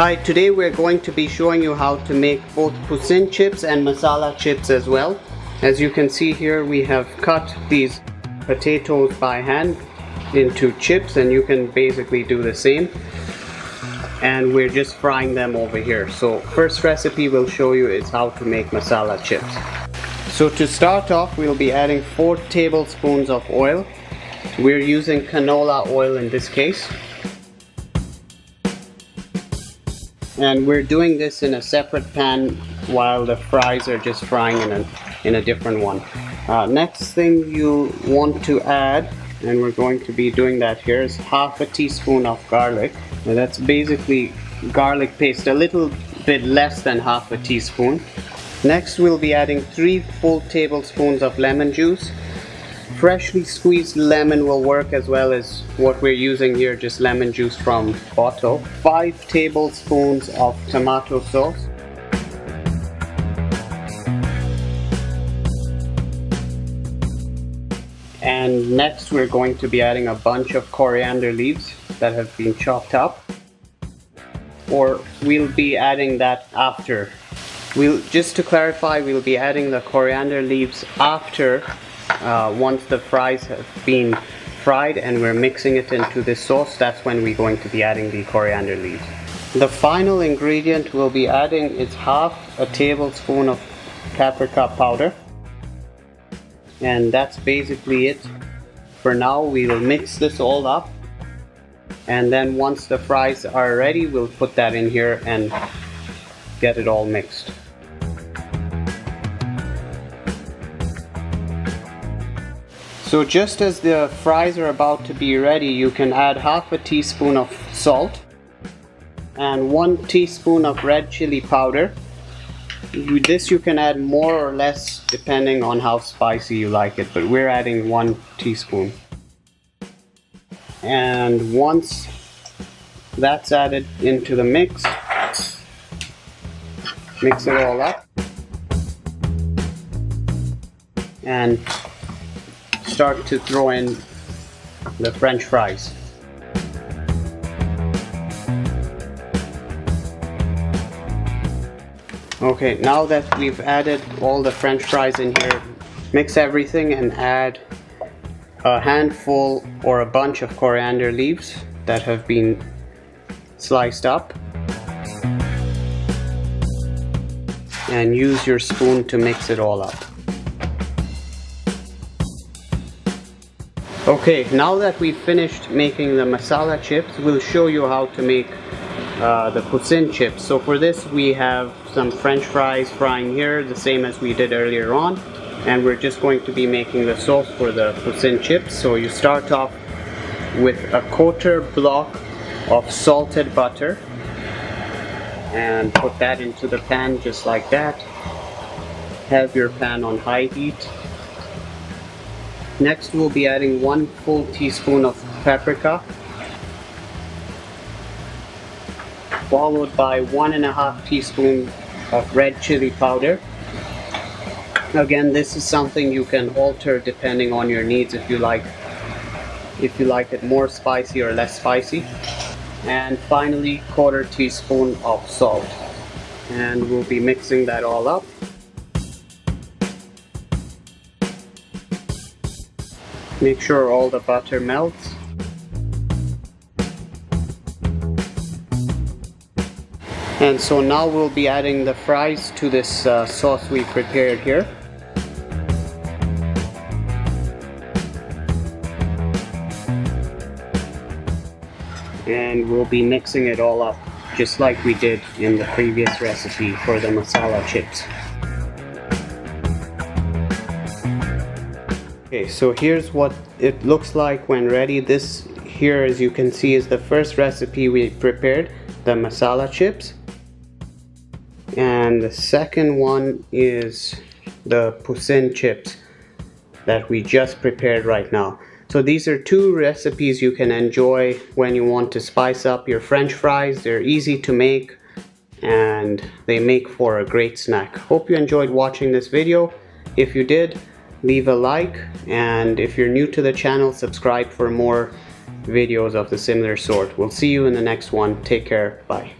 Hi, today we're going to be showing you how to make both Poussin chips and masala chips as well. As you can see here, we have cut these potatoes by hand into chips, and you can basically do the same. And we're just frying them over here. So first recipe we'll show you is how to make masala chips. So to start off, we'll be adding 4 tablespoons of oil. We're using canola oil in this case. And we're doing this in a separate pan while the fries are just frying in a different one. Next thing you want to add, and we're going to be doing that here, is half a teaspoon of garlic. Now that's basically garlic paste, a little bit less than half a teaspoon. Next we'll be adding 3 full tablespoons of lemon juice. Freshly squeezed lemon will work, as well as what we're using here, just lemon juice from bottle. 5 tablespoons of tomato sauce. And next we're going to be adding a bunch of coriander leaves that have been chopped up. Or we'll be adding that after. Just to clarify, we'll be adding the coriander leaves after once the fries have been fried and we're mixing it into this sauce. That's when we're going to be adding the coriander leaves. The final ingredient we'll be adding is half a tablespoon of paprika powder. And that's basically it. For now, we will mix this all up. And then once the fries are ready, we'll put that in here and get it all mixed. So just as the fries are about to be ready, you can add half a teaspoon of salt and 1 teaspoon of red chili powder. This you can add more or less depending on how spicy you like it, but we're adding 1 teaspoon. And once that's added into the mix, mix it all up and start to throw in the French fries. Okay, now that we've added all the French fries in here, mix everything and add a handful or a bunch of coriander leaves that have been sliced up. And use your spoon to mix it all up. Okay, now that we've finished making the masala chips, we'll show you how to make the Poussin chips. So for this we have some French fries frying here, the same as we did earlier on, and we're just going to be making the sauce for the Poussin chips. So you start off with a 1/4 block of salted butter and put that into the pan just like that. Have your pan on high heat. Next we'll be adding 1 full teaspoon of paprika, followed by 1.5 teaspoons of red chili powder. Again, this is something you can alter depending on your needs, if you like it more spicy or less spicy. And finally 1/4 teaspoon of salt. And we'll be mixing that all up. Make sure all the butter melts. And so now we'll be adding the fries to this sauce we prepared here. And we'll be mixing it all up just like we did in the previous recipe for the masala chips. Okay, so here's what it looks like when ready. This here, as you can see, is the first recipe we prepared, the masala chips. And the second one is the Poussin chips that we just prepared right now. So these are 2 recipes you can enjoy when you want to spice up your French fries. They're easy to make and they make for a great snack. Hope you enjoyed watching this video. If you did, leave a like, and if you're new to the channel, subscribe for more videos of the similar sort. We'll see you in the next one. Take care. Bye.